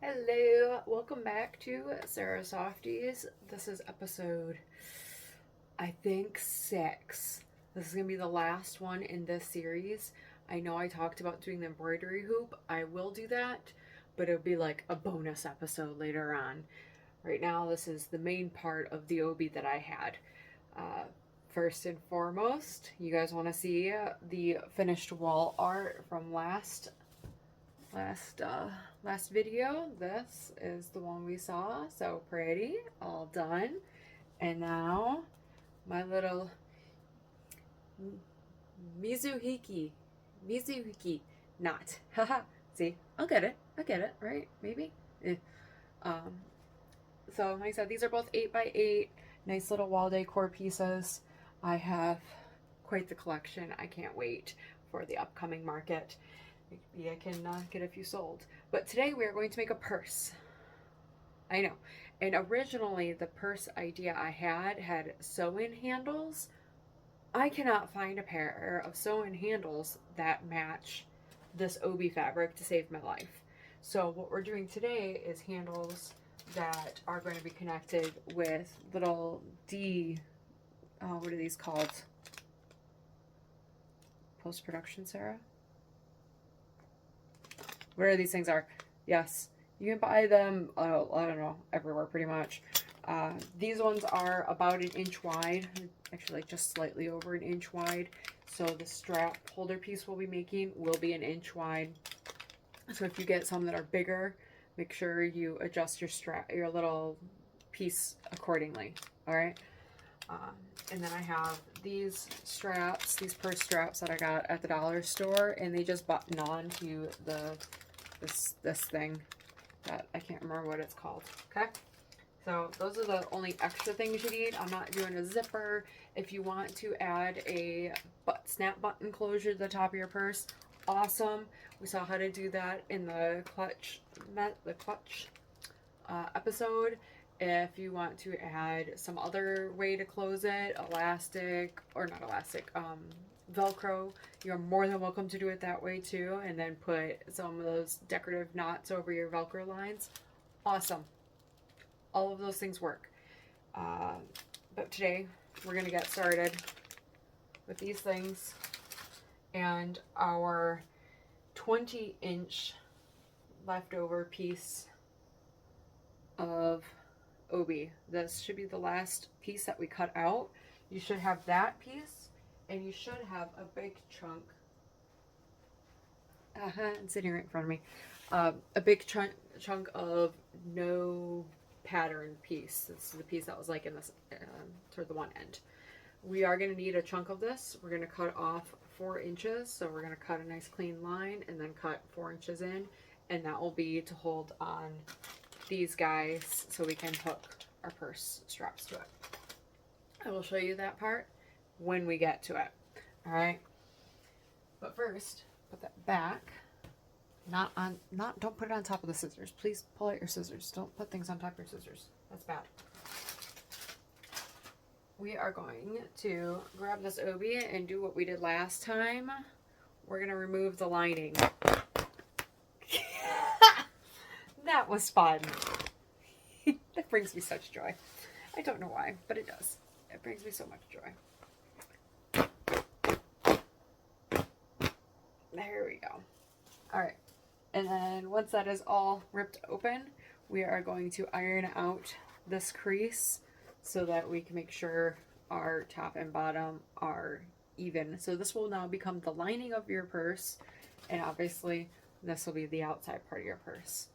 Hello, welcome back to Sarah Softies. This is episode, I think, 6. This is going to be the last one in this series. I know I talked about doing the embroidery hoop. I will do that, but it'll be like a bonus episode later on. Right now, this is the main part of the Obi that I had. First and foremost, you guys want to see the finished wall art from last video. This is the one we saw. So pretty, all done. And now my little Mizuhiki knot. Haha. See, I get it, right? Maybe. Um, so like I said, these are both 8x8, nice little wall decor pieces. I have quite the collection. I can't wait for the upcoming market. Maybe I can get a few sold. But today we are going to make a purse. I know. And originally the purse idea I had sew-in handles. I cannot find a pair of sew-in handles that match this Obi fabric to save my life. So what we're doing today is handles that are going to be connected with little what are these called? Post-production, Sarah? Whatever these things are. Yes, you can buy them, I don't know, everywhere pretty much. These ones are about an inch wide, actually like just slightly over an inch wide. So the strap holder piece we'll be making will be an inch wide. So if you get some that are bigger, make sure you adjust your little piece accordingly. All right. And then I have these straps, these purse straps that I got at the dollar store, and they just button on to this thing that I can't remember what it's called. Okay, so those are the only extra things you need. I'm not doing a zipper. If you want to add a snap button closure to the top of your purse, awesome. We saw how to do that in the clutch episode. If you want to add some other way to close it, Velcro, you're more than welcome to do it that way too, and then put some of those decorative knots over your Velcro lines. Awesome. All of those things work. But today we're going to get started with these things and our 20-inch leftover piece of Obi. This should be the last piece that we cut out. You should have that piece, and you should have a big chunk. It's sitting right in front of me. A big chunk of no pattern piece. This is the piece that was like in this toward the one end. We are going to need a chunk of this. We're going to cut off 4 inches. So we're going to cut a nice clean line and then cut 4 inches in, and that will be to hold on these guys so we can hook our purse straps to it. I will show you that part when we get to it. All right. But first, put that back. Don't put it on top of the scissors. Please pull out your scissors. Don't put things on top of your scissors. That's bad. We are going to grab this Obi and do what we did last time. We're going to remove the lining. That was fun. That brings me such joy. I don't know why, but it does. It brings me so much joy. There we go. All right. And then once that is all ripped open, we are going to iron out this crease so that we can make sure our top and bottom are even. So this will now become the lining of your purse, and obviously this will be the outside part of your purse.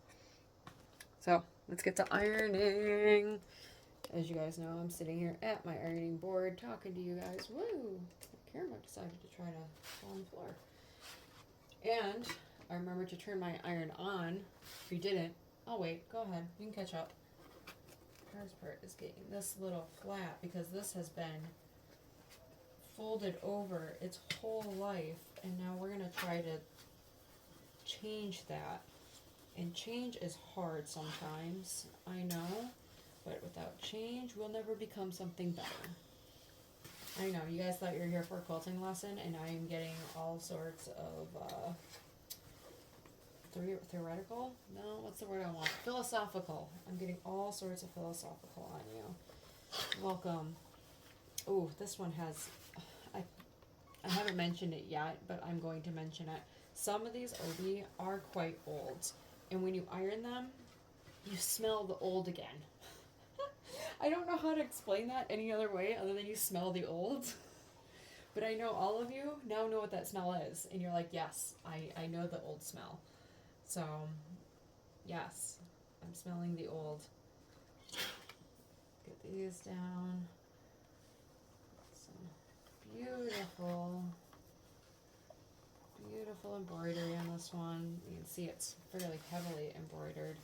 So let's get to ironing. As you guys know, I'm sitting here at my ironing board talking to you guys. Woo! The camera decided to try to fall on the floor. And I remember to turn my iron on. If you didn't, I'll wait. Go ahead. You can catch up. The hardest part is getting this little flap because this has been folded over its whole life. And now we're going to try to change that. And change is hard sometimes, I know, but without change, we'll never become something better. I know, you guys thought you were here for a quilting lesson, and I am getting all sorts of theoretical? No, what's the word I want? Philosophical. I'm getting all sorts of philosophical on you. Welcome. Ooh, this one has, I haven't mentioned it yet, but I'm going to mention it. Some of these Obi are quite old, and when you iron them, you smell the old again. I don't know how to explain that any other way other than you smell the old. But I know all of you now know what that smell is, and you're like, yes, I know the old smell. So, yes, I'm smelling the old. Get these down. Some beautiful, beautiful embroidery on this one. You can see it's fairly heavily embroidered.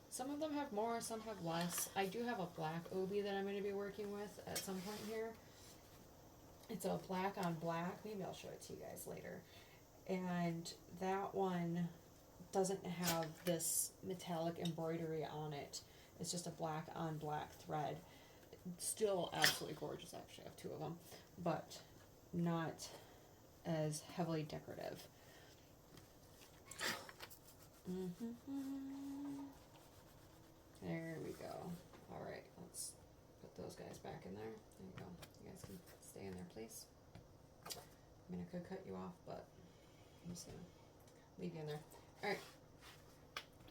Some of them have more, some have less. I do have a black Obi that I'm going to be working with at some point here. It's a black on black. Maybe I'll show it to you guys later. And that one doesn't have this metallic embroidery on it. It's just a black on black thread. Still absolutely gorgeous. Actually, I have two of them, but not as heavily decorative. There we go. All right, let's put those guys back in there. There you go. You guys can stay in there, please. I mean, I could cut you off, but I'm just gonna leave you in there. All right.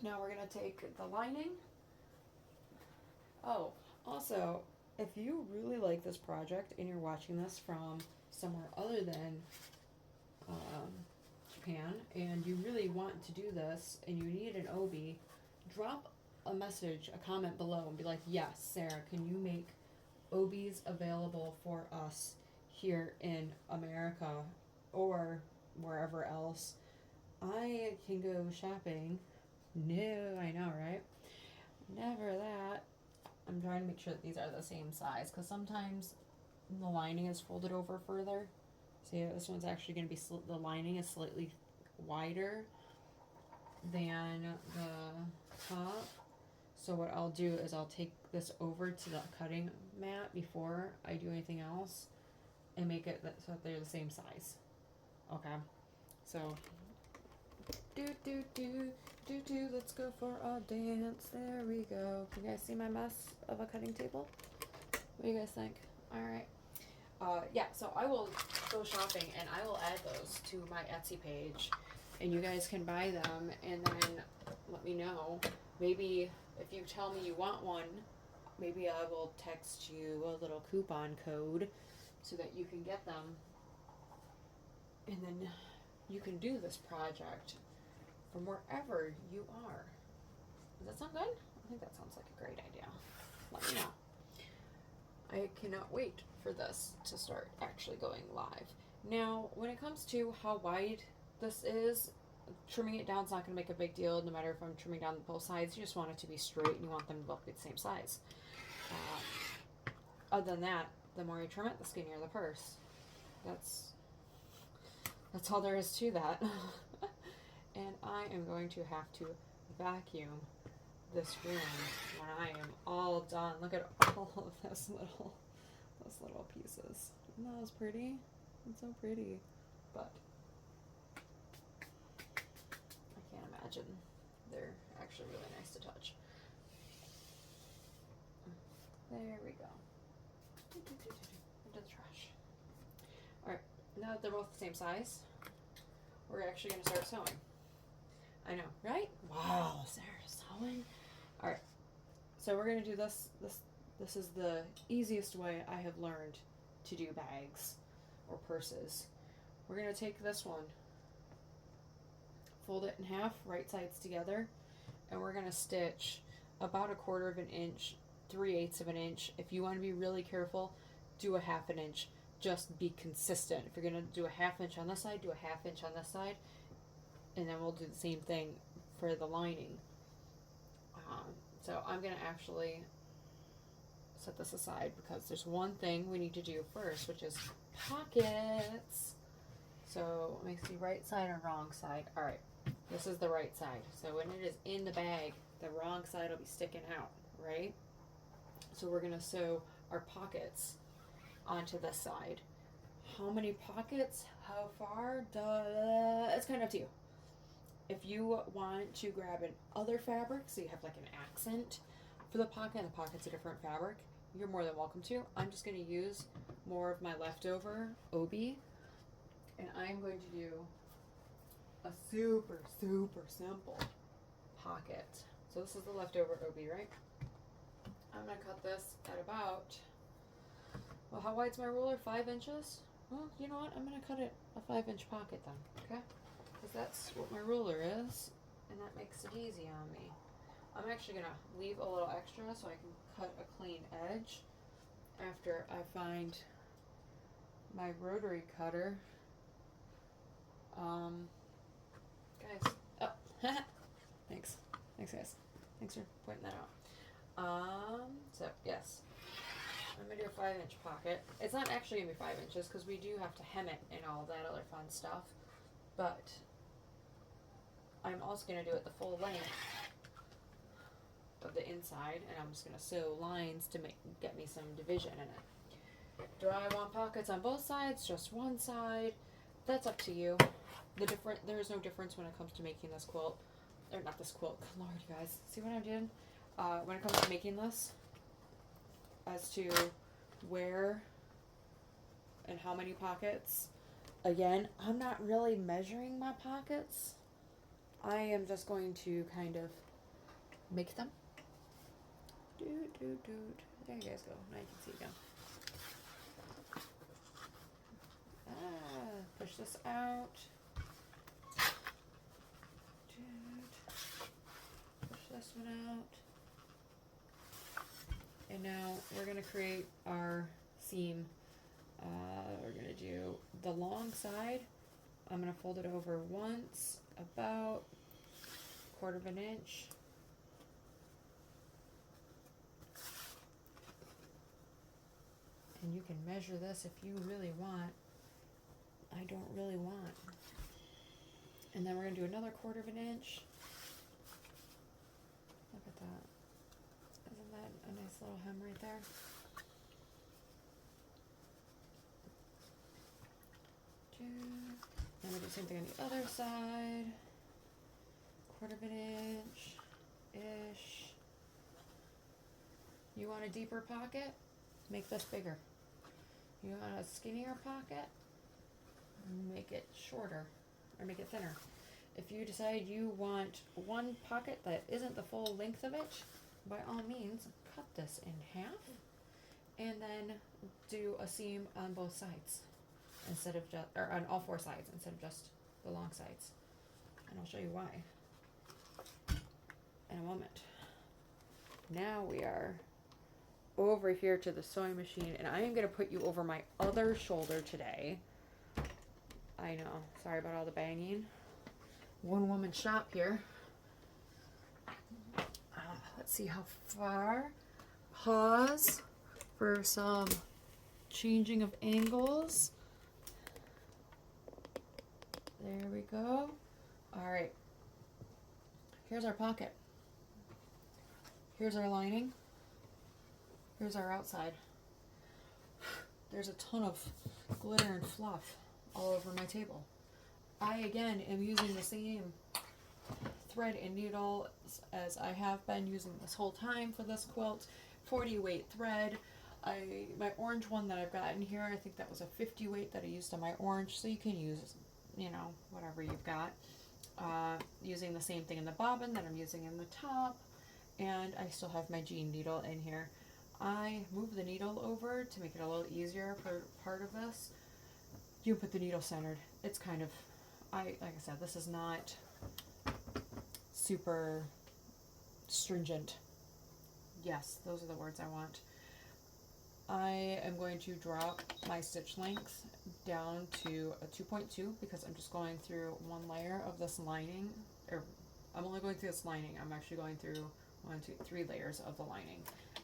Now we're gonna take the lining. Oh, also, if you really like this project and you're watching this from somewhere other than Japan, and you really want to do this and you need an Obi, drop a message, a comment below and be like, yes, Sarah, can you make Obis available for us here in America or wherever else? I can go shopping. No, I know, right? Never that. I'm trying to make sure that these are the same size, because sometimes the lining is folded over further. See, this one's actually going to be, the lining is slightly wider than the top. So what I'll do is I'll take this over to the cutting mat before I do anything else and make it so that they're the same size. Okay, so let's go for a dance. There we go. Can you guys see my mess of a cutting table? What do you guys think? All right. Yeah, so I will go shopping and I will add those to my Etsy page, and you guys can buy them and then let me know. Maybe if you tell me you want one, maybe I will text you a little coupon code so that you can get them, and then you can do this project from wherever you are. Does that sound good? I think that sounds like a great idea. Let me know. I cannot wait for this to start actually going live. Now, when it comes to how wide this is, trimming it down is not going to make a big deal. No matter if I'm trimming down both sides, you just want it to be straight and you want them to both be the same size. Other than that, the more you trim it, the skinnier the purse. That's all there is to that. And I am going to have to vacuum this room when I am all done. Look at all of those little pieces. Isn't that pretty? It's so pretty. But I can't imagine. They're actually really nice to touch. There we go. Into the trash. Alright, now that they're both the same size, we're actually going to start sewing. I know, right? Wow, Sarah's sewing. Alright, so we're going to do this. This is the easiest way I have learned to do bags or purses. We're going to take this one, fold it in half, right sides together, and we're going to stitch about 1/4 of an inch, 3/8 of an inch. If you want to be really careful, do a 1/2 inch. Just be consistent. If you're going to do a 1/2 inch on this side, do a 1/2 inch on this side, and then we'll do the same thing for the lining. So I'm going to actually set this aside because there's one thing we need to do first, which is pockets. So let me see, right side or wrong side. All right, this is the right side. So when it is in the bag, the wrong side will be sticking out, right? So we're going to sew our pockets onto this side. How many pockets? How far? It's kind of up to you. If you want to grab an other fabric, so you have like an accent for the pocket, and the pocket's a different fabric, you're more than welcome to. I'm just going to use more of my leftover Obi, and I'm going to do a super, super simple pocket. So this is the leftover Obi, right? I'm going to cut this at about, well, how wide's my ruler? 5 inches? Well, you know what? I'm going to cut it a 5-inch pocket then, okay? Because that's what my ruler is, and that makes it easy on me. I'm actually going to leave a little extra so I can cut a clean edge after I find my rotary cutter. Guys, oh, thanks guys. Thanks for pointing that out. So yes, I'm gonna do a 5-inch pocket. It's not actually gonna be 5 inches because we do have to hem it and all that other fun stuff, but I'm also gonna do it the full length of the inside, and I'm just gonna sew lines to get me some division in it. Do I want pockets on both sides? Just one side? That's up to you. There's no difference when it comes to making this quilt, or not this quilt. Lord, you guys, see what I'm doing? When it comes to making this, as to where and how many pockets. Again, I'm not really measuring my pockets. I am just going to kind of make them. There you guys go. Now you can see again. Push this out. Push this one out. And now we're going to create our seam. We're going to do the long side. I'm going to fold it over once, about 1/4 inch. And you can measure this if you really want. I don't really want. And then we're going to do another 1/4 inch. Look at that. Isn't that a nice little hem right there? Then we'll do the same thing on the other side. 1/4 inch-ish. You want a deeper pocket? Make this bigger. You want a skinnier pocket? Make it shorter, or make it thinner. If you decide you want one pocket that isn't the full length of it, by all means, cut this in half, and then do a seam on both sides, instead of just, or on all 4 sides, instead of just the long sides. And I'll show you why in a moment. Now we are over here to the sewing machine, and I am going to put you over my other shoulder today. I know, sorry about all the banging. One woman shop here. Let's see how far. Pause for some changing of angles. There we go. All right. Here's our pocket. Here's our lining. Here's our outside. There's a ton of glitter and fluff all over my table. I, again, am using the same thread and needle as I have been using this whole time for this quilt. 40 weight thread. My orange one that I've got in here, I think that was a 50 weight that I used on my orange, so you can use, you know, whatever you've got. Using the same thing in the bobbin that I'm using in the top, and I still have my jean needle in here. I move the needle over to make it a little easier for part of this. You put the needle centered. It's kind of, like I said, this is not super stringent. Yes, those are the words I want. I am going to drop my stitch length down to a 2.2 because I'm just going through one layer of this lining, or I'm only going through this lining. I'm actually going through 1, 2, 3 layers of the lining.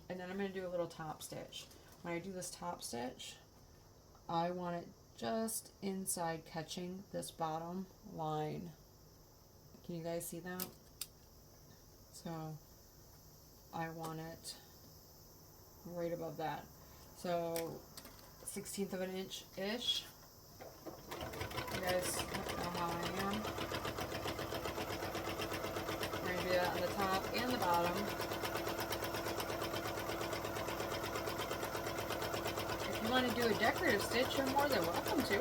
And then I'm going to do a little top stitch. When I do this top stitch, I want it just inside catching this bottom line. Can you guys see that? So I want it right above that. So 1/16 of an inch-ish. You guys know how I am. and the bottom. If you want to do a decorative stitch, you're more than welcome to.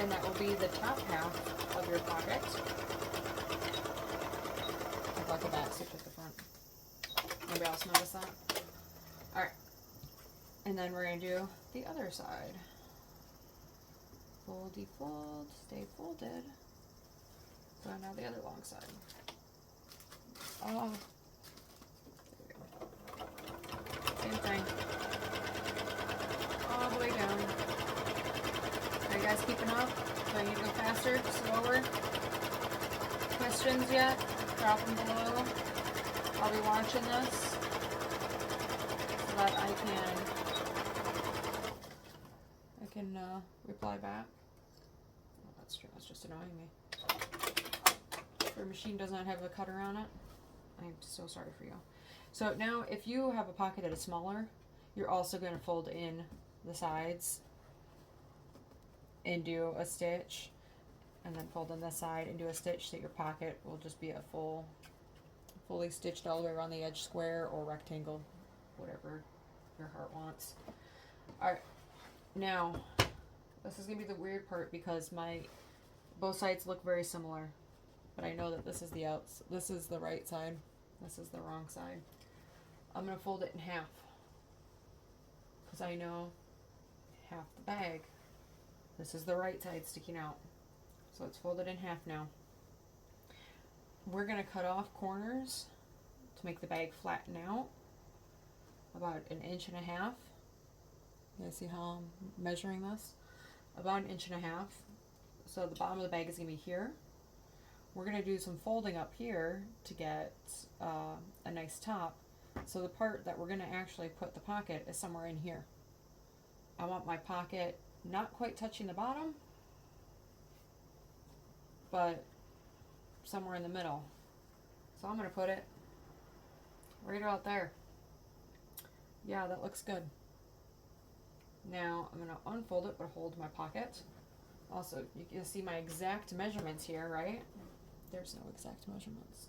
And that will be the top half of your pocket. I brought the back stitch at the front. Anybody else notice that? Alright. And then we're going to do the other side. Foldy fold, stay folded. So now the other long side. Oh. There we go. Same thing. All the way down. Are you guys keeping up? Do I need to go faster? Slower? Questions yet? Drop them below. I'll be watching this so that I can reply back. Oh, that's true. That's just annoying me. Your machine does not have a cutter on it. I'm so sorry for you. So now if you have a pocket that is smaller, you're also going to fold in the sides and do a stitch, and then fold in the side and do a stitch so that your pocket will just be a fully stitched all the way around the edge, square or rectangle, whatever your heart wants. Alright, now this is going to be the weird part because both sides look very similar, but I know that this is this is the right side, this is the wrong side. I'm going to fold it in half because I know half the bag. This is the right side sticking out. So it's folded in half now. We're going to cut off corners to make the bag flatten out about 1.5 inches. You guys see how I'm measuring this? About 1.5 inches. So the bottom of the bag is going to be here. We're going to do some folding up here to get a nice top. So the part that we're going to actually put the pocket is somewhere in here. I want my pocket not quite touching the bottom, but somewhere in the middle. So I'm going to put it right out there. Yeah, that looks good. Now I'm going to unfold it but hold my pocket. Also, you can see my exact measurements here, right? There's no exact measurements.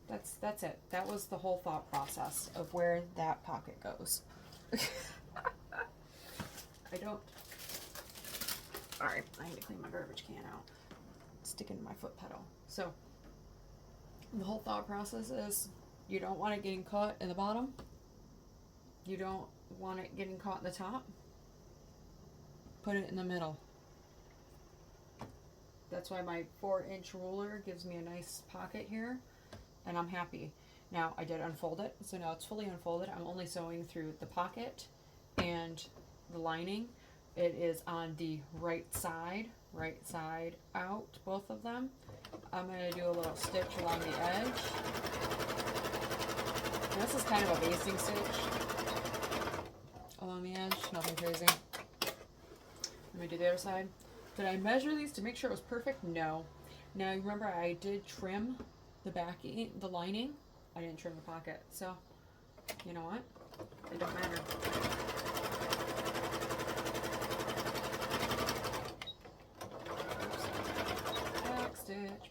That's it. That was the whole thought process of where that pocket goes. I don't. Alright, I need to clean my garbage can out. It's sticking to my foot pedal. So, the whole thought process is you don't want it getting caught in the bottom. You don't want it getting caught in the top. Put it in the middle. That's why my 4-inch ruler gives me a nice pocket here, and I'm happy. Now I did unfold it, so now it's fully unfolded. I'm only sewing through the pocket and the lining. It is on the right side out, both of them. I'm going to do a little stitch along the edge. And this is kind of a basting stitch along the edge, nothing crazy. Let me do the other side. Did I measure these to make sure it was perfect? No. Now remember I did trim the backing, the lining. I didn't trim the pocket, so you know what? It don't matter.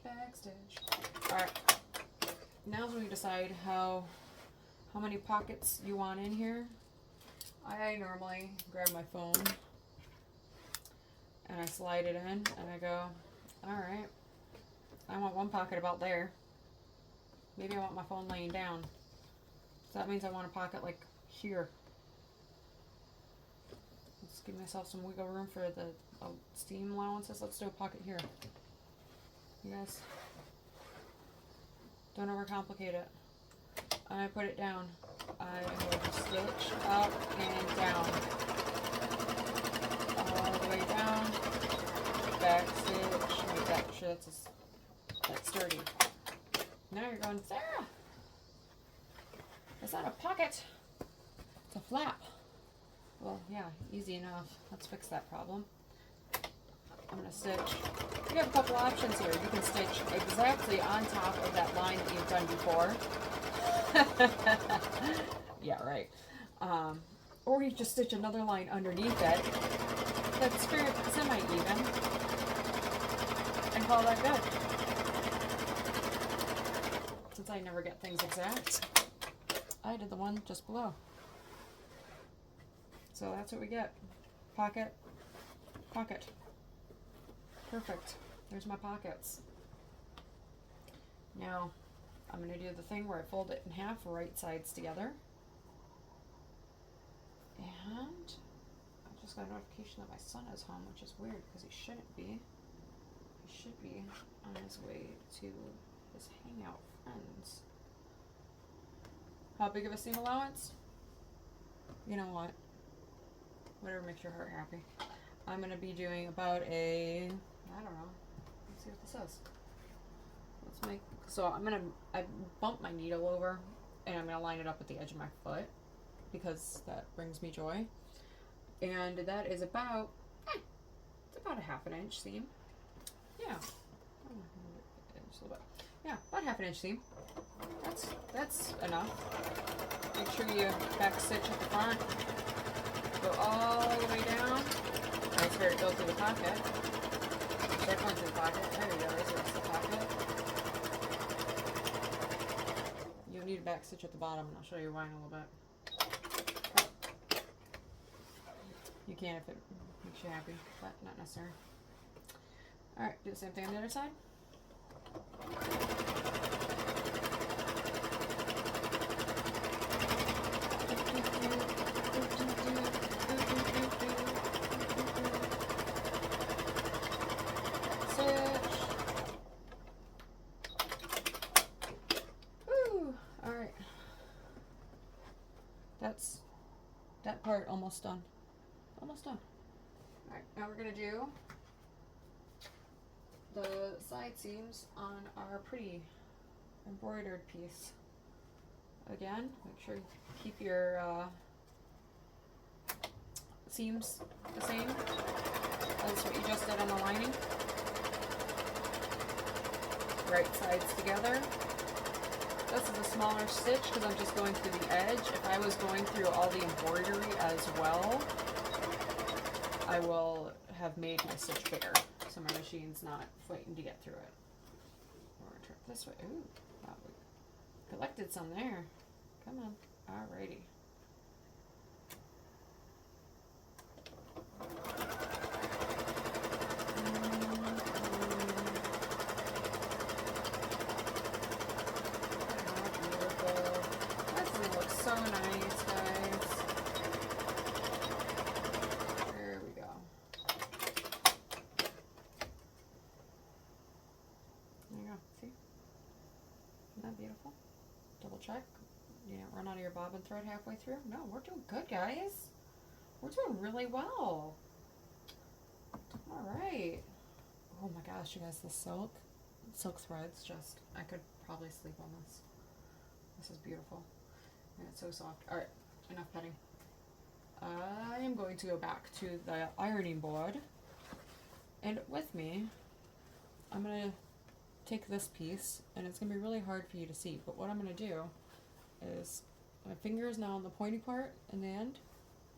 Back stitch. Alright. Now when we decide how many pockets you want in here, I normally grab my phone and I slide it in and I go, alright, I want one pocket about there. Maybe I want my phone laying down. So that means I want a pocket like here. Let's give myself some wiggle room for the steam allowances. Let's do a pocket here. You guys, don't overcomplicate it. I put it down. I am going to stitch up and down. All the way down. Back stitch. Make sure that's sturdy. Now you're going, Sarah, it's not a pocket. It's a flap. Well, yeah, easy enough. Let's fix that problem. I'm going to stitch. You have a couple options here. You can stitch exactly on top of that line that you've done before. Yeah, right. Or you just stitch another line underneath it that's semi-even and call that good. I never get things exact, I did the one just below. So that's what we get. Pocket, pocket. Perfect. There's my pockets. Now, I'm going to do the thing where I fold it in half, right sides together. And I just got a notification that my son is home, which is weird because he shouldn't be. He should be on his way to his hangout friends. How big of a seam allowance? You know what? Whatever makes your heart happy. I'm going to be doing about a, I don't know. Let's see what this says. Let's make, so I bump my needle over and I'm going to line it up at the edge of my foot because that brings me joy. And that is about, it's about a 1/2 inch seam. Yeah. Just a little bit. Yeah, about 1/2 inch seam. That's enough. Make sure you back stitch at the front. Go all the way down. Nice where it goes through the pocket. Start going through the pocket. There we go. There's the rest of the pocket. You need a back stitch at the bottom, and I'll show you why in a little bit. You can if it makes you happy, but not necessary. Alright, do the same thing on the other side. That's that part almost done. Almost done. Alright, now we're going to do the side seams on our pretty embroidered piece. Again, make sure you keep your seams the same as what you just did on the lining. Right sides together. This is a smaller stitch because I'm just going through the edge. If I was going through all the embroidery as well, I will have made my stitch bigger, so my machine's not fighting to get through it. We're gonna turn it this way. Ooh, wow, we collected some there. Come on. Alrighty. So nice, guys. There we go. There you go. See? Isn't that beautiful? Double check. You didn't run out of your bobbin thread halfway through? No, we're doing good, guys. We're doing really well. Alright. Oh my gosh, you guys, the silk threads just, I could probably sleep on this. This is beautiful. And it's so soft. Alright, enough petting. I am going to go back to the ironing board. And with me, I'm going to take this piece, and it's going to be really hard for you to see, but what I'm going to do is, my finger is now on the pointy part in the end.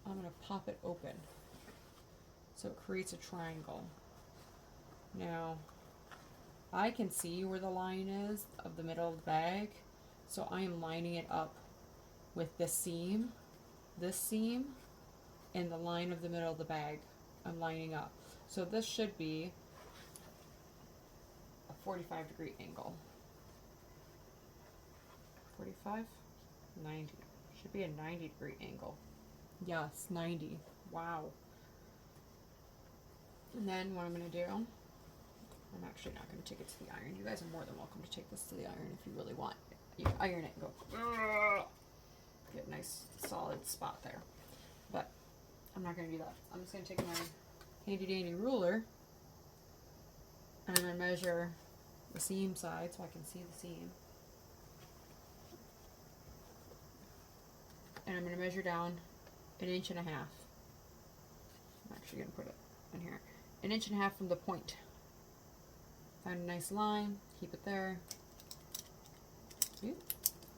I'm going to pop it open. So it creates a triangle. Now, I can see where the line is of the middle of the bag, so I am lining it up with this seam, and the line of the middle of the bag. I'm lining up. So this should be a 45-degree angle. 45? 90. Should be a 90-degree angle. Yes, 90. Wow. And then what I'm going to do, I'm actually not going to take it to the iron. You guys are more than welcome to take this to the iron if you really want. You can iron it and go, get a nice solid spot there. But I'm not going to do that. I'm just going to take my handy dandy ruler and I'm going to measure the seam side so I can see the seam. And I'm going to measure down 1.5 inches. I'm actually going to put it in here. 1.5 inches from the point. Find a nice line, keep it there.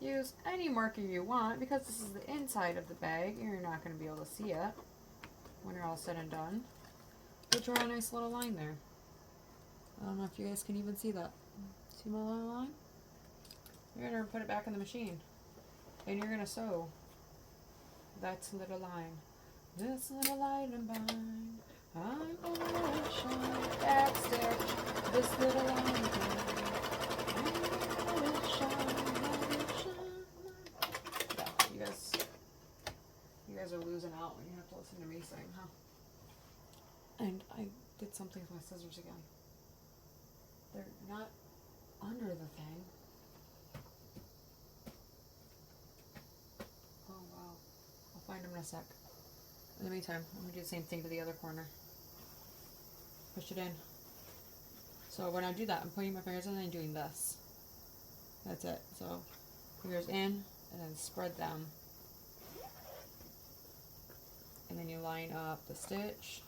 Use any marker you want, because this is the inside of the bag, you're not going to be able to see it when you're all said and done. But draw a nice little line there. I don't know if you guys can even see that. See my little line? You're gonna put it back in the machine, and you're gonna sew that little line. This little line of mine, I'm gonna shine. Back stitch. This little line of mine, I'm gonna shine. Yeah, you guys are losing out when you have to listen to me sing, huh? And I did something with my scissors again. They're not under the thing. Oh wow. I'll find them in a sec. In the meantime, I'm going to do the same thing to the other corner. Push it in. So when I do that, I'm putting my fingers in and doing this. That's it. So fingers in and then spread them. And then you line up the stitch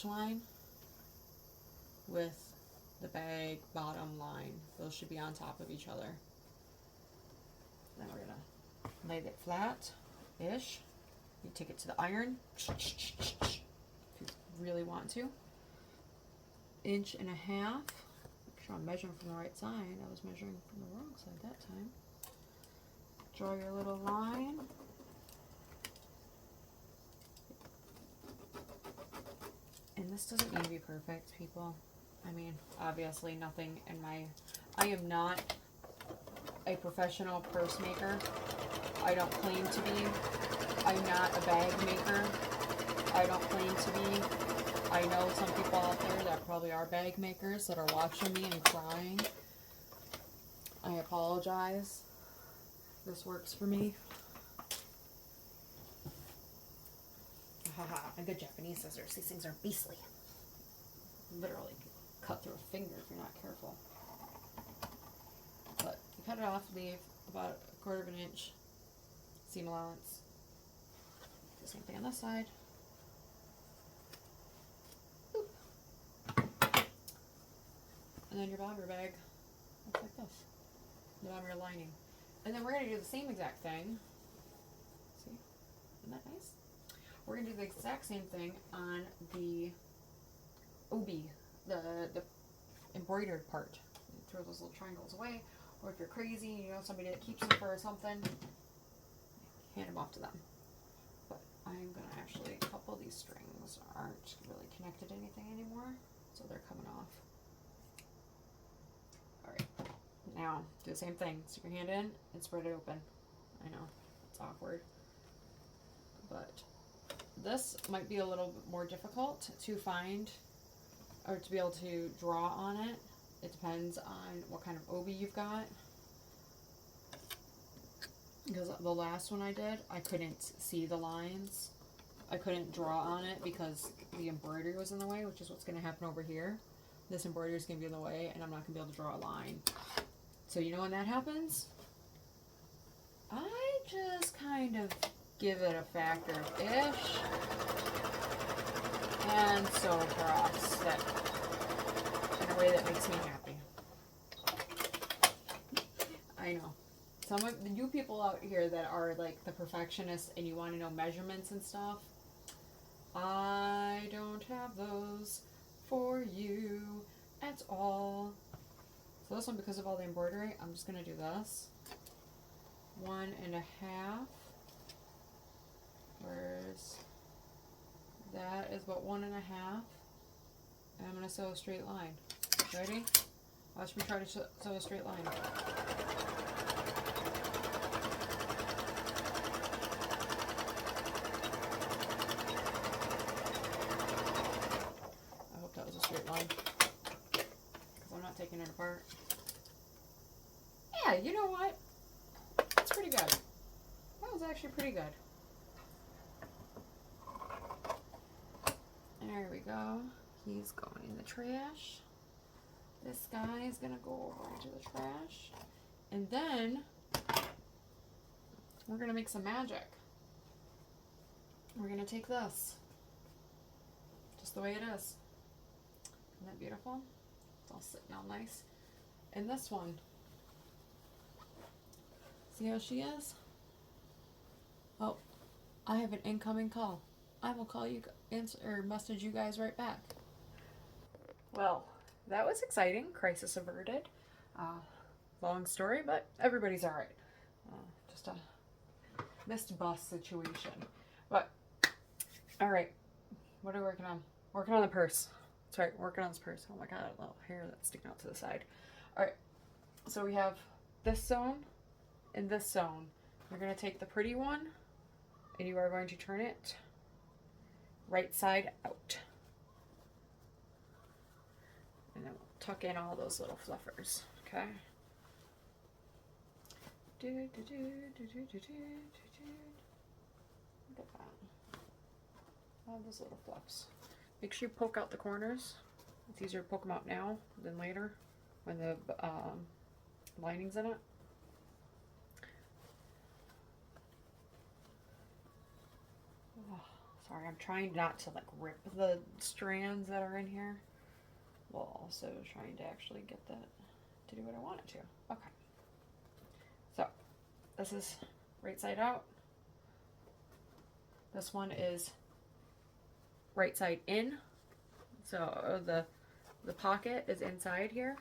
line with the bag bottom line. Those should be on top of each other. Then we're going to lay it flat-ish. You take it to the iron if you really want to. 1.5 inches. Make sure I'm measuring from the right side. I was measuring from the wrong side that time. Draw your little line. And this doesn't need to be perfect, people. I mean, obviously nothing in my... I am not a professional purse maker. I don't claim to be. I'm not a bag maker. I don't claim to be. I know some people out there that probably are bag makers that are watching me and crying. I apologize. This works for me. Haha, a good Japanese scissors. These things are beastly. Literally cut through a finger if you're not careful. But you cut it off, leave about 1/4 inch seam allowance. Do the same thing on this side. Boop. And then your bobber bag looks like this. The bobber lining. And then we're going to do the same exact thing. See? Isn't that nice? We're going to do the exact same thing on the Obi, the embroidered part. You throw those little triangles away, or if you're crazy and you know somebody that keeps them for something, hand them off to them. But I'm going to actually, a couple of these strings aren't really connected to anything anymore, so they're coming off. Alright, now do the same thing. Stick your hand in and spread it open. I know, it's awkward, but this might be a little bit more difficult to find or to be able to draw on it. It depends on what kind of Obi you've got. Because the last one I did, I couldn't see the lines. I couldn't draw on it because the embroidery was in the way, which is what's going to happen over here. This embroidery is going to be in the way, and I'm not going to be able to draw a line. So you know when that happens? I just kind of give it a factor of ish and sew across that in a way that makes me happy. I know. Some of you people out here that are like the perfectionists and you want to know measurements and stuff, I don't have those for you at all. So this one, because of all the embroidery, I'm just going to do this. 1.5. Whereas that is about 1.5. And I'm going to sew a straight line. Ready? Watch me try to sew a straight line. I hope that was a straight line, because I'm not taking it apart. Yeah, you know what? That's pretty good. That was actually pretty good. There we go. He's going in the trash. This guy is going to go over into the trash. And then we're going to make some magic. We're going to take this. Just the way it is. Isn't that beautiful? It's all sitting all nice. And this one. See how she is? Oh, I have an incoming call. I will call you, answer, or message you guys right back. Well, that was exciting. Crisis averted. long story, but everybody's all right. Just a missed bus situation. But, all right, what are we working on? Working on the purse. That's right, working on this purse. Oh my God, a little hair that's sticking out to the side. All right, so we have this sewn and this sewn. You're gonna take the pretty one and you are going to turn it right side out. And then we'll tuck in all those little fluffers, okay? Look at that. All those little fluffs. Make sure you poke out the corners. It's easier to poke them out now than later when the lining's in it. Oh, sorry, I'm trying not to like rip the strands that are in here, while also trying to actually get that to do what I want it to. Okay. So this is right side out. This one is right side in. So the pocket is inside here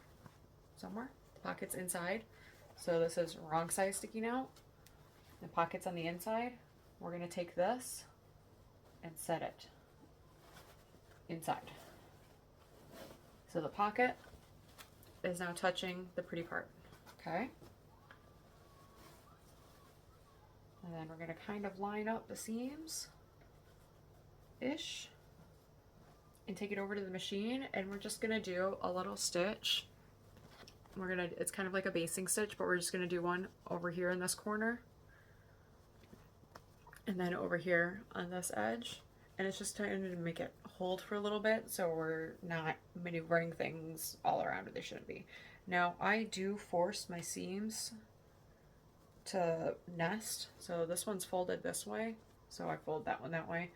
somewhere. The pocket's inside. So this is wrong side sticking out. The pocket's on the inside. We're going to take this and set it inside. So the pocket is now touching the pretty part. Okay. And then we're going to kind of line up the seams ish and take it over to the machine, and we're just going to do a little stitch. It's kind of like a basting stitch, but we're just going to do one over here in this corner and then over here on this edge, and it's just trying to make it hold for a little bit so we're not maneuvering things all around where they shouldn't be. Now I do force my seams to nest, so this one's folded this way, so I fold that one that way.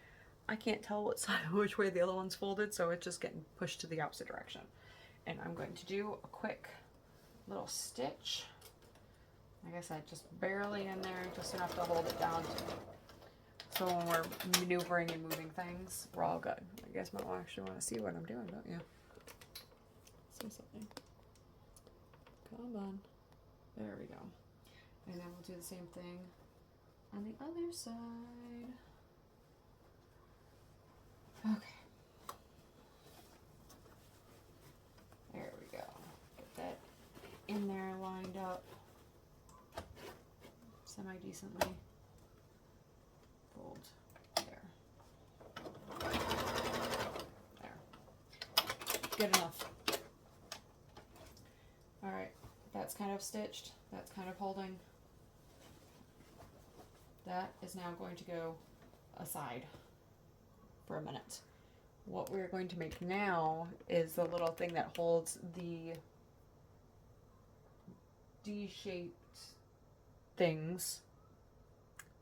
I can't tell which way the other one's folded, so it's just getting pushed to the opposite direction. And I'm going to do a quick little stitch. Like I said, just barely in there, just enough to hold it down. So when we're maneuvering and moving things, we're all good. I guess Mom actually want to see what I'm doing, don't you? Say something. Come on. There we go. And then we'll do the same thing on the other side. Okay. There we go. Get that in there lined up semi-decently. Fold. There. There. Good enough. Alright. That's kind of stitched. That's kind of holding. That is now going to go aside for a minute. What we're going to make now is the little thing that holds the D-shaped things.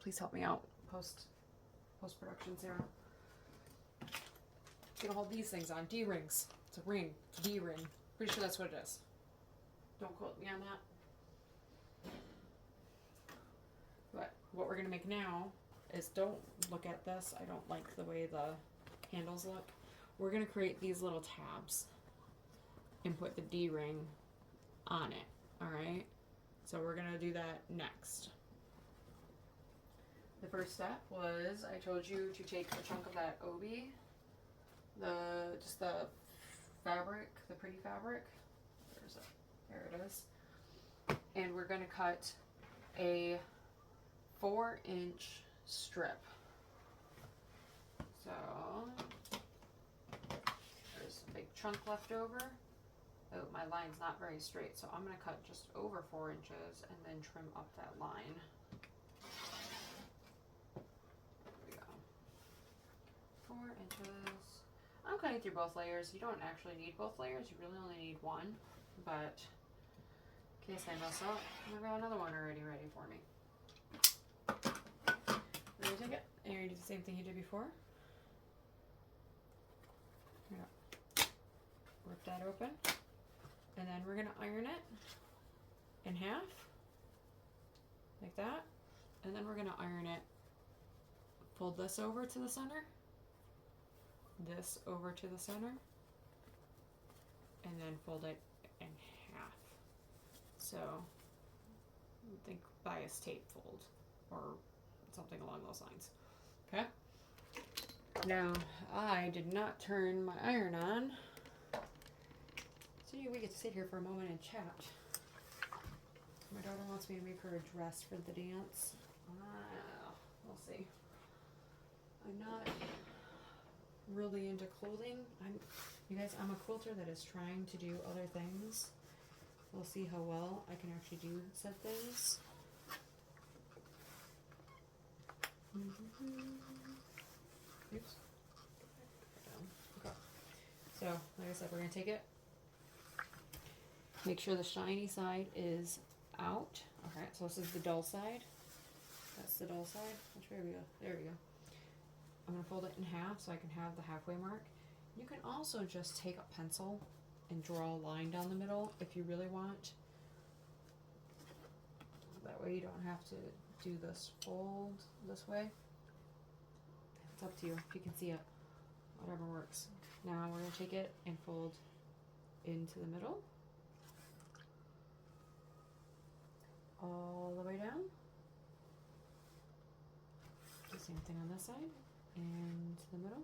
Please help me out, post-production, Sarah. It's gonna hold these things on. D-rings. It's a ring. It's a D-ring. Pretty sure that's what it is. Don't quote me on that. But what we're gonna make now is, don't look at this. I don't like the way the handles look. We're gonna create these little tabs and put the D-ring on it. Alright? So we're gonna do that next. The first step was, I told you to take a chunk of that Obi, just the fabric, the pretty fabric. Where's it? There it is. And we're gonna cut a 4-inch strip. So there's a big chunk left over. Oh, my line's not very straight, so I'm going to cut just over 4 inches and then trim up that line. There we go. 4 inches. I'm cutting through both layers. You don't actually need both layers. You really only need one. But in case I mess up, I've got another one already ready for me. We're going to take it, and you're going to do the same thing you did before. Yeah. Rip that open. And then we're going to iron it in half, like that. And then we're going to iron it, fold this over to the center, this over to the center, and then fold it in half. So think bias tape fold or something along those lines. Okay. Now, I did not turn my iron on, so we get to sit here for a moment and chat. My daughter wants me to make her a dress for the dance. We'll see. I'm not really into clothing. You guys, I'm a quilter that is trying to do other things. We'll see how well I can actually do said things. Oops. Okay. So, like I said, we're going to take it. Make sure the shiny side is out. Okay, so this is the dull side. That's the dull side. Which way we go? There we go. I'm going to fold it in half so I can have the halfway mark. You can also just take a pencil and draw a line down the middle if you really want. That way you don't have to do this fold this way. It's up to you if you can see it. Whatever works. Now we're going to take it and fold into the middle. All the way down. The same thing on this side. Into the middle.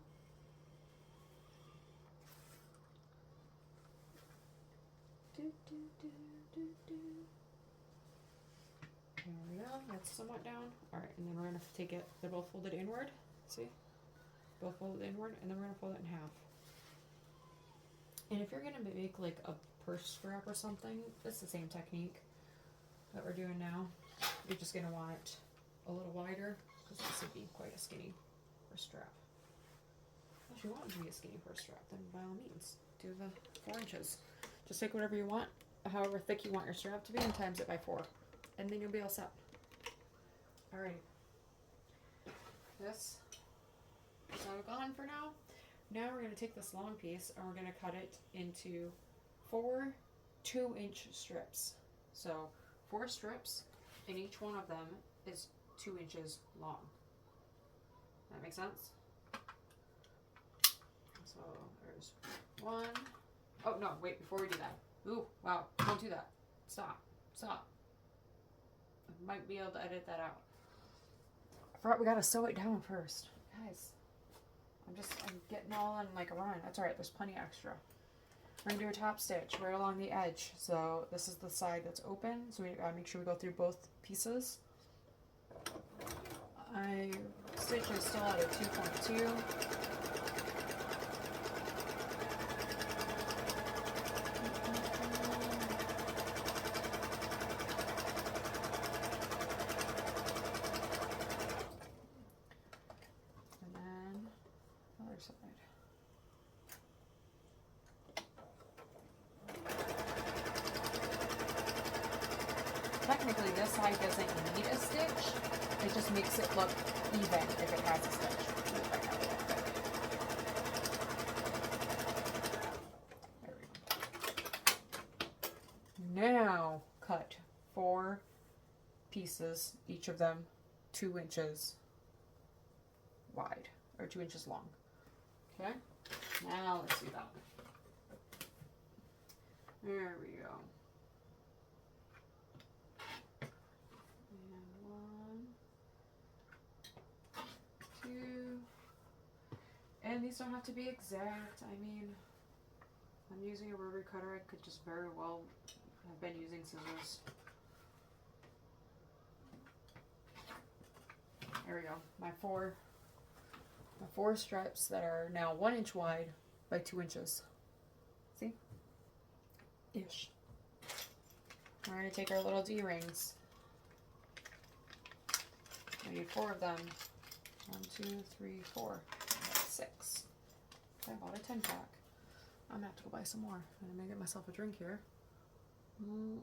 There we go. That's somewhat down. Alright, and then we're going to take it. They're both folded inward. See? Both folded inward, and then we're going to fold it in half. And if you're going to make like a purse strap or something, it's the same technique that we're doing now. You're just going to want it a little wider, because this would be quite a skinny purse strap. If you want it to be a skinny purse strap, then by all means, do the 4 inches. Just take whatever you want, however thick you want your strap to be, and times it by 4. And then you'll be all set. Alright. This is all gone for now. Now we're going to take this long piece and we're going to cut it into 4 2-inch strips. So 4 strips, and each one of them is 2 inches long. That makes sense? So there's 1. Oh no, wait, before we do that. Ooh, wow, don't do that. Stop. Stop. I might be able to edit that out. I forgot we gotta sew it down first. Guys, I'm getting all on like a run. That's alright, there's plenty extra. We're gonna do a top stitch right along the edge. So this is the side that's open. So we gotta make sure we go through both pieces. My stitch is still at a 2.2. Technically, this side doesn't need a stitch. It just makes it look even if it has a stitch. There we go. Now cut 4 pieces, each of them 2 inches wide, or 2 inches long. Okay, now let's do that. There we go. And these don't have to be exact. I mean, I'm using a rotary cutter. I could just very well have been using scissors. There we go. My four stripes that are now 1 inch wide by 2 inches. See? Ish. We're going to take our little D-rings. I need 4 of them. 1, 2, 3, 4. 6. I bought a 10-pack. I'm gonna have to go buy some more. I'm gonna get myself a drink here. I'm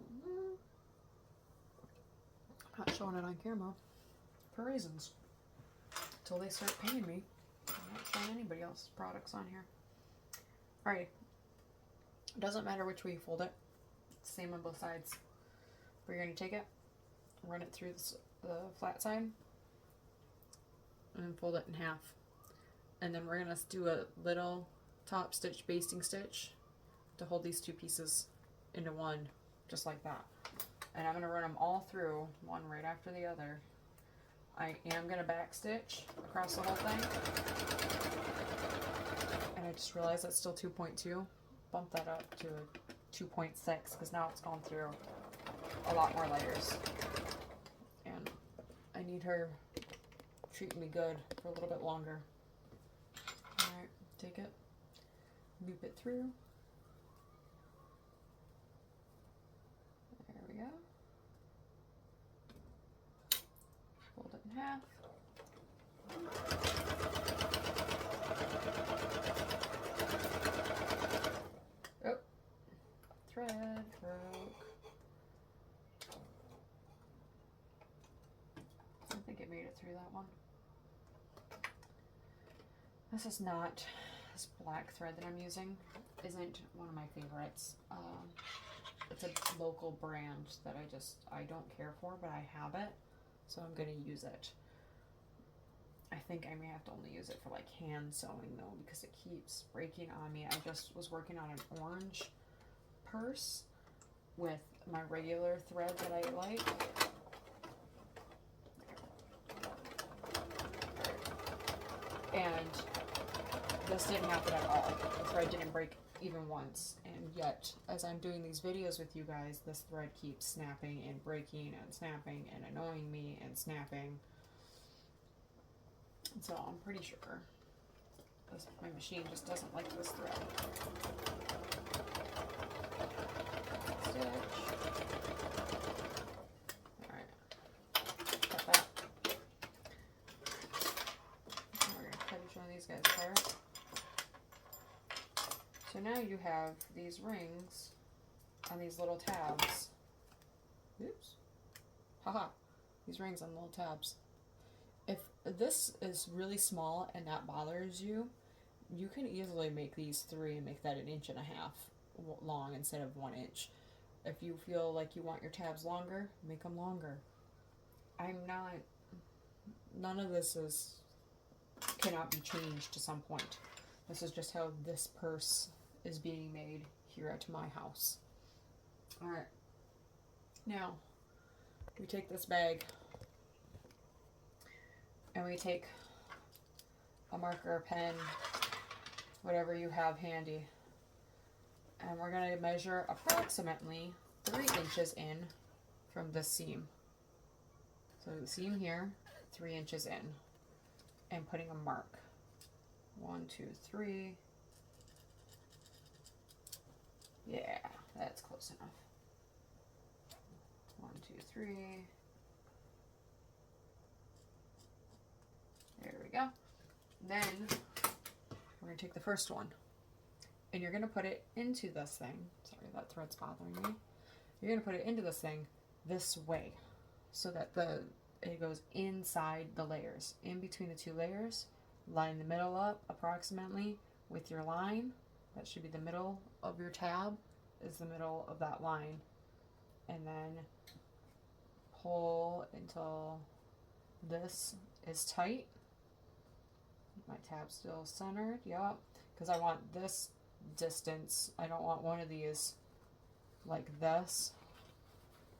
not showing it on camera for reasons. Until they start paying me. I'm not showing anybody else's products on here. Alright. It doesn't matter which way you fold it. It's the same on both sides. But you're gonna take it, run it through the flat side, and then fold it in half. And then we're going to do a little top stitch basting stitch to hold these 2 pieces into one, just like that. And I'm going to run them all through, one right after the other. I am going to back stitch across the whole thing. And I just realized that's still 2.2. Bump that up to a 2.6 because now it's gone through a lot more layers. And I need her treating me good for a little bit longer. Alright, take it, loop it through. There we go. Fold it in half. Oh, thread broke. I think it made it through that one. This is not, this black thread that I'm using isn't one of my favorites. It's a local brand that I don't care for, but I have it, so I'm going to use it. I think I may have to only use it for like hand sewing though, because it keeps breaking on me. I just was working on an orange purse with my regular thread that I like. And this didn't happen at all. The thread didn't break even once. And yet, as I'm doing these videos with you guys, this thread keeps snapping and breaking and snapping and annoying me and snapping. And so I'm pretty sure my machine just doesn't like this thread. Stitch. Alright. Cut that. We're going to cut each one of these guys apart. So now you have these rings on these little tabs. Oops. Haha. These rings on little tabs. If this is really small and that bothers you, you can easily make these 3 and make that 1.5 inches long instead of 1 inch. If you feel like you want your tabs longer, make them longer. None of this cannot be changed to some point. This is just how this purse is being made here at my house. Alright. Now, we take this bag and we take a marker, a pen, whatever you have handy. And we're going to measure approximately 3 inches in from the seam. So the seam here, 3 inches in. And putting a mark. 1, 2, 3. Yeah, that's close enough. 1, 2, 3. There we go. Then we're going to take the first one. And you're going to put it into this thing. Sorry, that thread's bothering me. You're going to put it into this thing this way. So that it goes inside the layers. In between the 2 layers. Line the middle up approximately with your line. That should be the middle of your tab, is the middle of that line. And then pull until this is tight. My tab's still centered, yep. Because I want this distance. I don't want one of these like this,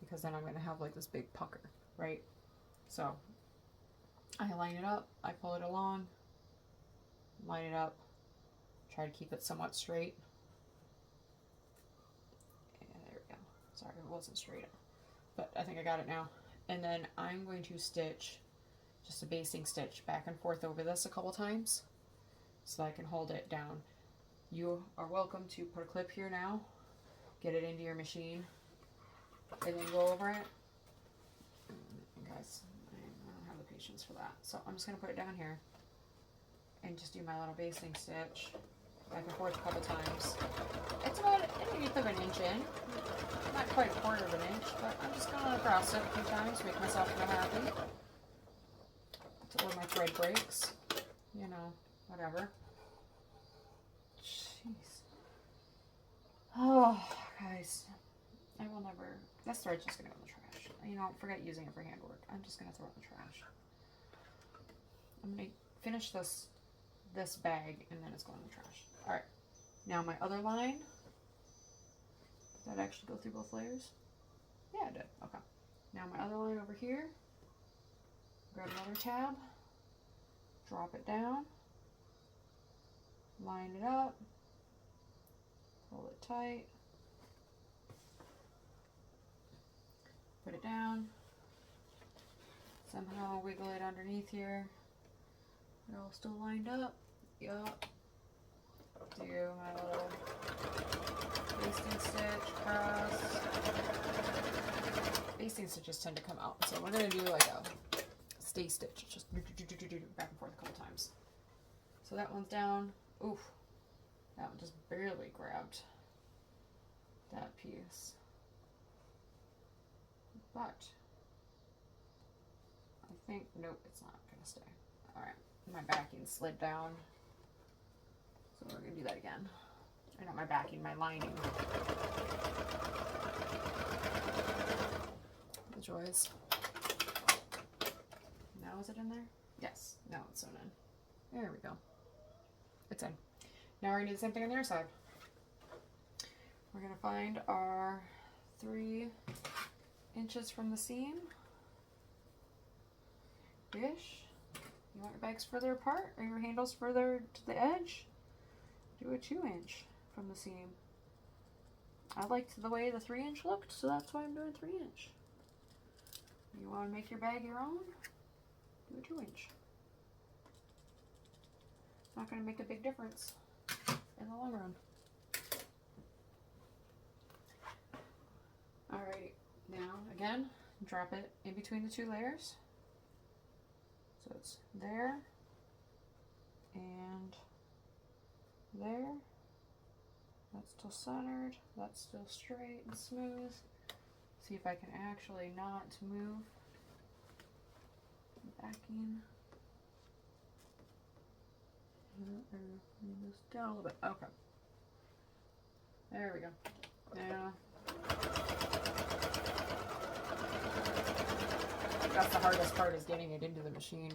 because then I'm going to have like this big pucker, right? So I line it up, I pull it along, line it up, try to keep it somewhat straight. And there we go. Sorry, it wasn't straight, but I think I got it now. And then I'm going to stitch just a basting stitch back and forth over this a couple times so I can hold it down. You are welcome to put a clip here now, get it into your machine, and then go over it. Guys, I don't have the patience for that. So I'm just going to put it down here and just do my little basting stitch back and forth a couple times. It's about 1/8 of an inch in. Not quite 1/4 of an inch, but I'm just going to cross it a few times, make myself feel happy. To where my thread breaks. You know, whatever. Jeez. Oh, guys. I will never... This thread's just going to go in the trash. You know, forget using it for handwork. I'm just going to throw it in the trash. I'm going to finish this bag, and then it's going in the trash. Alright. Now my other line. Does that actually go through both layers? Yeah, it did. Okay. Now my other line over here, grab another tab, drop it down, line it up, pull it tight, put it down, somehow wiggle it underneath here. It all still lined up. Yup. Do my little basting stitch across. Basting stitches tend to come out, so we're going to do like a stay stitch, just back and forth a couple times. So that one's down. Oof, that one just barely grabbed that piece. But I think, nope, it's not going to stay. All right, my backing slid down. So we're going to do that again. I not my backing, my lining. The joys. Now is it in there? Yes, now it's sewn in. There we go. It's in. Now we're going to do the same thing on the other side. We're going to find our 3 inches from the seam. Ish. You want your bags further apart or your handles further to the edge? Do a 2-inch from the seam. I liked the way the 3-inch looked, so that's why I'm doing 3-inch. You want to make your bag your own? Do a 2-inch. Not going to make a big difference in the long run. Alrighty, now again, drop it in between the 2 layers. So it's there and there. That's still centered. That's still straight and smooth. See if I can actually not move the backing. Move this down a little bit. Okay. There we go. Now, that's the hardest part, is getting it into the machine.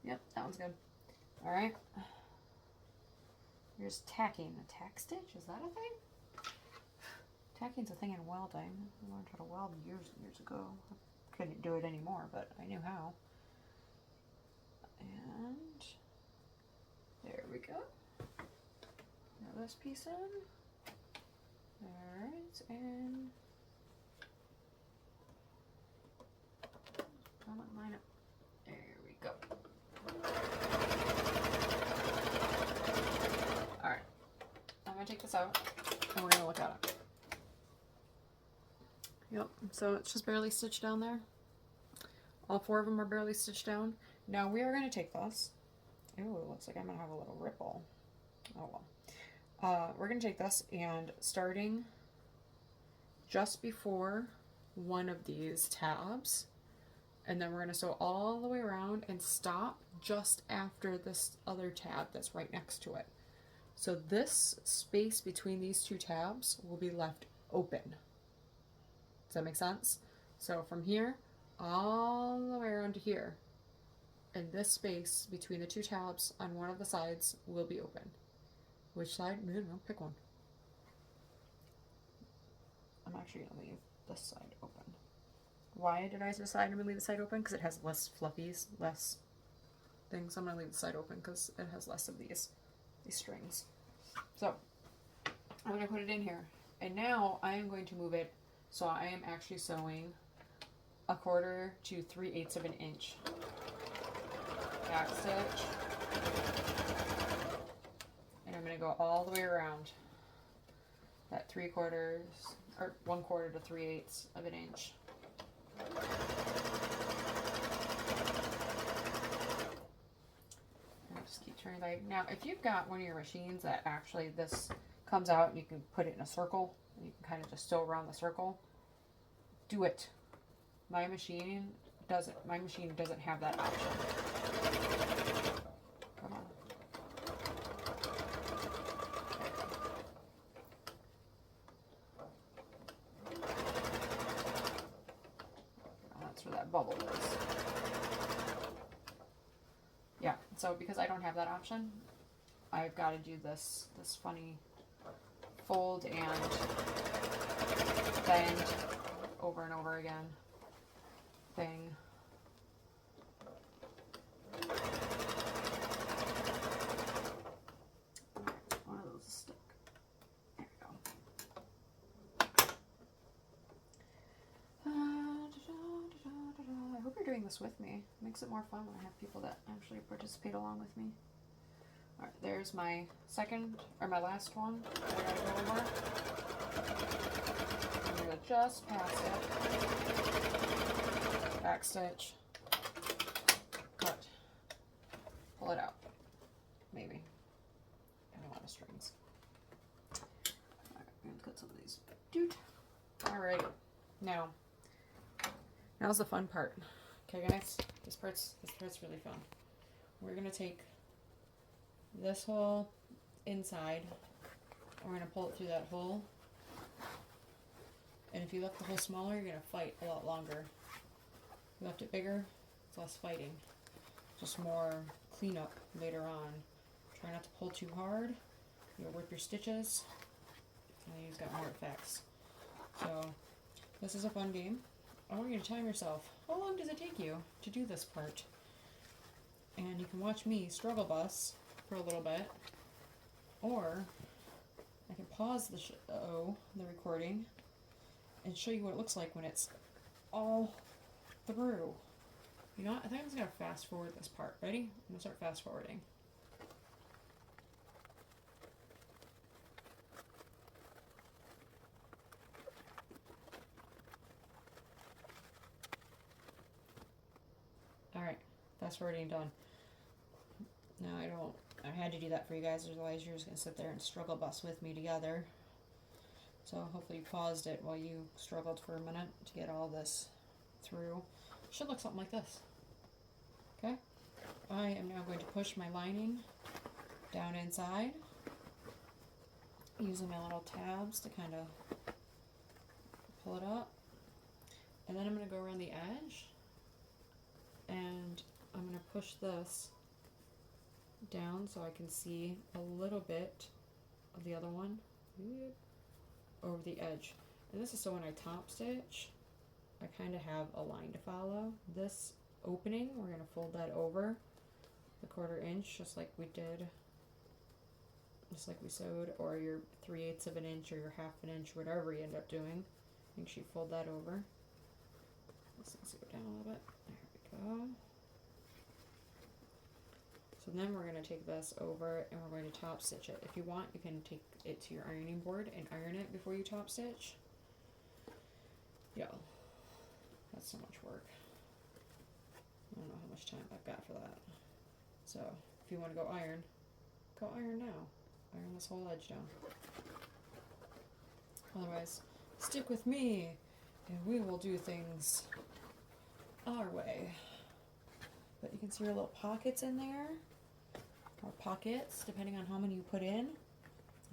Yep, that one's good. All right. Here's tacking. A tack stitch, is that a thing? Tacking's a thing in welding. I learned how to weld years and years ago. I couldn't do it anymore, but I knew how. And there we go. Now this piece in. Alright, and come on, line up. There we go. Alright, I'm going to take this out and we're going to look at it. Yep, so it's just barely stitched down there. All 4 of them are barely stitched down. Now we are going to take this. Ooh, it looks like I'm going to have a little ripple. Oh well. We're going to take this and starting just before one of these tabs, and then we're going to sew all the way around and stop just after this other tab that's right next to it. So this space between these 2 tabs will be left open. Does that make sense? So from here all the way around to here, and this space between the 2 tabs on one of the sides will be open. Which side? I don't know, pick one. I'm actually going to leave this side open. Why did I decide to leave the side open? Because it has less fluffies, less things. I'm going to leave the side open because it has less of these strings. So I'm going to put it in here. And now I am going to move it so I am actually sewing 1/4 to 3/8 of an inch. Back stitch. And I'm going to go all the way around that 3/4 or 1/4 to 3/8 of an inch. And just keep turning back. Now, if you've got one of your machines that actually this comes out and you can put it in a circle and you can kind of just sew around the circle, do it. My machine doesn't have that option. Come on. That's where that bubble is. Yeah, so because I don't have that option, I've got to do this funny fold and bend over and over again thing. One of those is stuck. There we go. I hope you're doing this with me. It makes it more fun when I have people that actually participate along with me. Alright, there's my second, or my last one that I gotta go over. I'm gonna just pass it. Back stitch. Cut. Pull it out. Maybe. I don't want the strings. Alright, I'm gonna cut some of these. Dude. Alright. Now's the fun part. Okay guys, this part's really fun. We're gonna take this hole inside, we're gonna pull it through that hole, and if you left the hole smaller, you're gonna fight a lot longer. If you left it bigger, it's less fighting, just more cleanup later on. Try not to pull too hard, you'll rip your stitches, and then you've got more effects. So this is a fun game. I want you to time yourself. How long does it take you to do this part? And you can watch me struggle bus for a little bit, or I can pause the recording and show you what it looks like when it's all through. You know what? I think I'm just gonna fast forward this part. Ready? I'm gonna start fast forwarding. Alright, fast forwarding done. Now I had to do that for you guys, otherwise you're just going to sit there and struggle bus with me together. So hopefully you paused it while you struggled for a minute to get all this through. It should look something like this. Okay? I am now going to push my lining down inside, using my little tabs to kind of pull it up. And then I'm going to go around the edge, and I'm going to push this down so I can see a little bit of the other one over the edge. And this is so when I top stitch, I kind of have a line to follow. This opening, we're going to fold that over the 1/4 inch, just like we did, just like we sewed, or your 3/8 of an inch or your 1/2 an inch, whatever you end up doing. Make sure you fold that over. Let's go down a little bit. There we go. So then we're going to take this over and we're going to top stitch it. If you want, you can take it to your ironing board and iron it before you top stitch. Yeah, that's so much work. I don't know how much time I've got for that. So if you want to go iron now. Iron this whole edge down. Otherwise, stick with me and we will do things our way. But you can see your little pockets in there, or pockets, depending on how many you put in.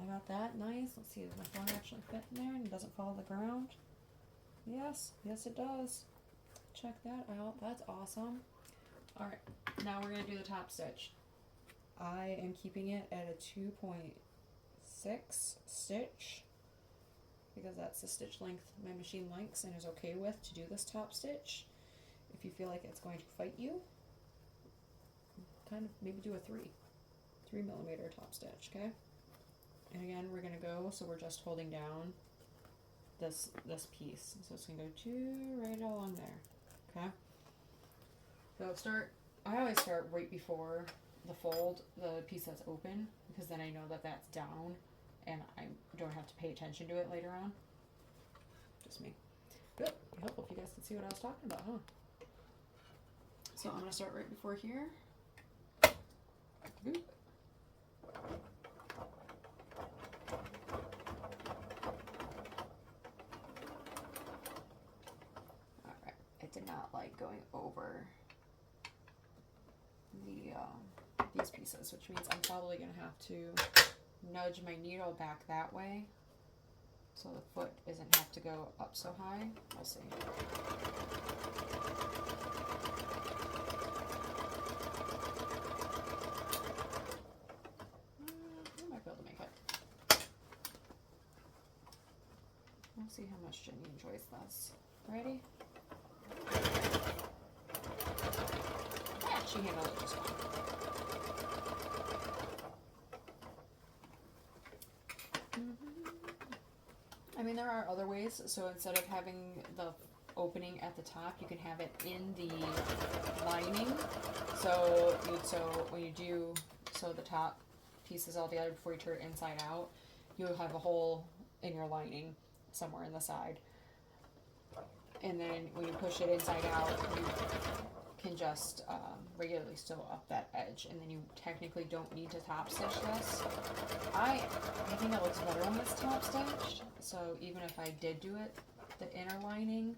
I got that nice. Let's see, does my phone actually fit in there and it doesn't fall to the ground? Yes, yes it does. Check that out. That's awesome. Alright, now we're going to do the top stitch. I am keeping it at a 2.6 stitch because that's the stitch length my machine likes and is okay with to do this top stitch. If you feel like it's going to fight you, kind of maybe do a 3mm top stitch, okay? And again, we're going to go, so we're just holding down this piece. So it's going to go right along there, okay? So I always start right before the fold, the piece that's open, because then I know that that's down and I don't have to pay attention to it later on. Just me. Good. Helpful if you guys can see what I was talking about, huh? So I'm going to start right before here. Boop. Alright, I did not like going over these pieces, which means I'm probably going to have to nudge my needle back that way so the foot doesn't have to go up so high. We'll see. I might be able to make it. Let's see how much Jenny enjoys this. Ready? Yeah, she handled it just fine. I mean, there are other ways. So instead of having the opening at the top, you can have it in the lining. So you'd sew, when you do sew the top pieces all together before you turn it inside out, you'll have a hole in your lining somewhere in the side. And then when you push it inside out, you can just regularly sew up that edge, and then you technically don't need to top stitch this. I think it looks better when it's top stitched, so even if I did do it, the inner lining,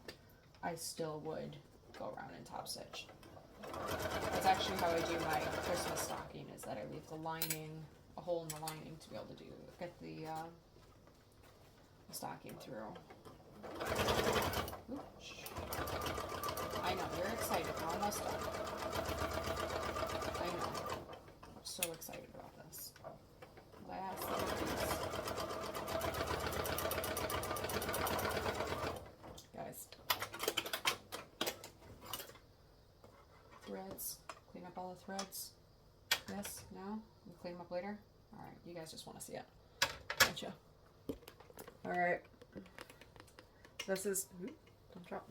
I still would go around and top stitch. That's actually how I do my Christmas stocking, is that I leave the lining, a hole in the lining to be able to get the stocking through. Oops. I know, you're excited. We're almost done. I know. I'm so excited about this. Last little piece. Guys. Threads. Clean up all the threads. Yes? No? You clean them up later? Alright, you guys just want to see it. Don't you? Alright. This is... don't drop.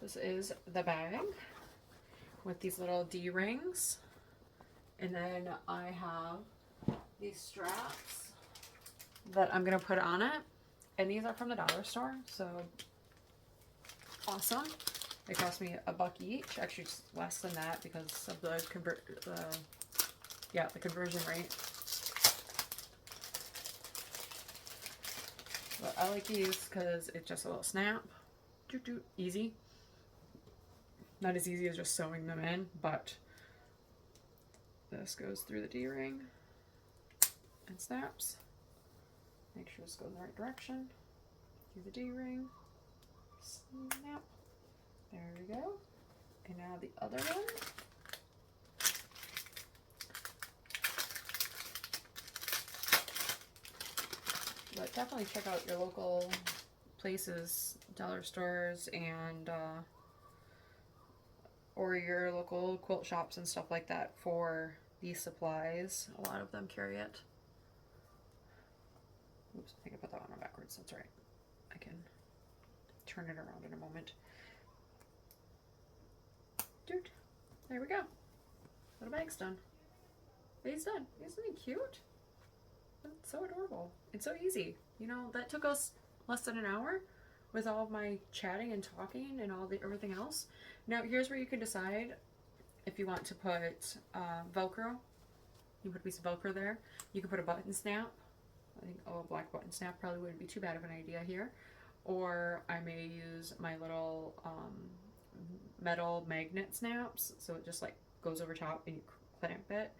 This is the bag with these little D-rings. And then I have these straps that I'm going to put on it. And these are from the dollar store, so awesome. They cost me $1 each. Actually, it's less than that because of the conversion rate. But I like these because it's just a little snap. Easy. Not as easy as just sewing them in, but this goes through the D-ring and snaps. Make sure this goes in the right direction. Through the D-ring. Snap. There we go. And now the other one. But definitely check out your local places, dollar stores, and or your local quilt shops and stuff like that for these supplies. A lot of them carry it. Oops, I think I put that one on backwards. That's right. I can turn it around in a moment. Dude, there we go. Little bag's done. Bag's done. Isn't it cute? It's so adorable. It's so easy. You know, that took us less than an hour with all of my chatting and talking and everything else. Now, here's where you can decide if you want to put Velcro. You put a piece of Velcro there. You can put a button snap. I think, a black button snap probably wouldn't be too bad of an idea here. Or I may use my little metal magnet snaps. So it just like goes over top and you clamp it.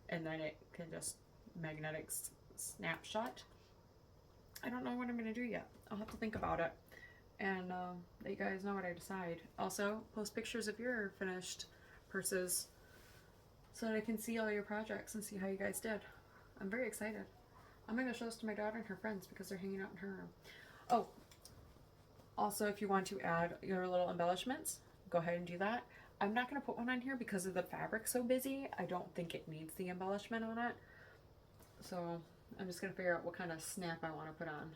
And then it can just magnetic snap shut. I don't know what I'm going to do yet. I'll have to think about it. And let you guys know what I decide. Also, post pictures of your finished purses so that I can see all your projects and see how you guys did. I'm very excited. I'm going to show this to my daughter and her friends because they're hanging out in her room. Oh, also if you want to add your little embellishments, go ahead and do that. I'm not going to put one on here because of the fabric so busy. I don't think it needs the embellishment on it. So I'm just going to figure out what kind of snap I want to put on.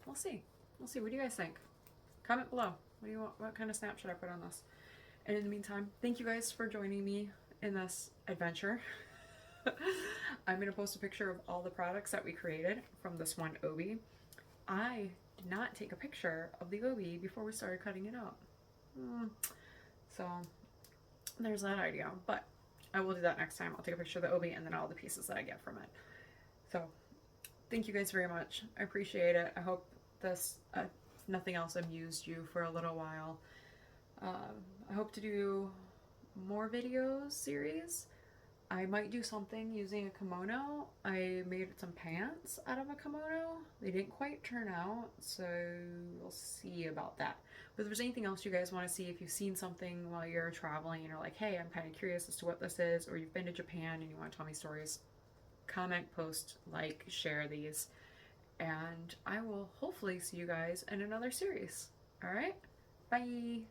We'll see. We'll see. What do you guys think? Comment below. What do you want? What kind of snap should I put on this? And in the meantime, thank you guys for joining me in this adventure. I'm going to post a picture of all the products that we created from this one Obi. I did not take a picture of the Obi before we started cutting it up. So there's that idea. But I will do that next time. I'll take a picture of the Obi and then all the pieces that I get from it. So thank you guys very much. I appreciate it. I hope this, if nothing else, amused you for a little while. I hope to do more videos series. I might do something using a kimono. I made some pants out of a kimono. They didn't quite turn out, so we'll see about that. But if there's anything else you guys want to see, if you've seen something while you're traveling and you're like, hey, I'm kind of curious as to what this is, or you've been to Japan and you want to tell me stories, comment, post, like, share these. and I will hopefully see you guys in another series. All right, bye.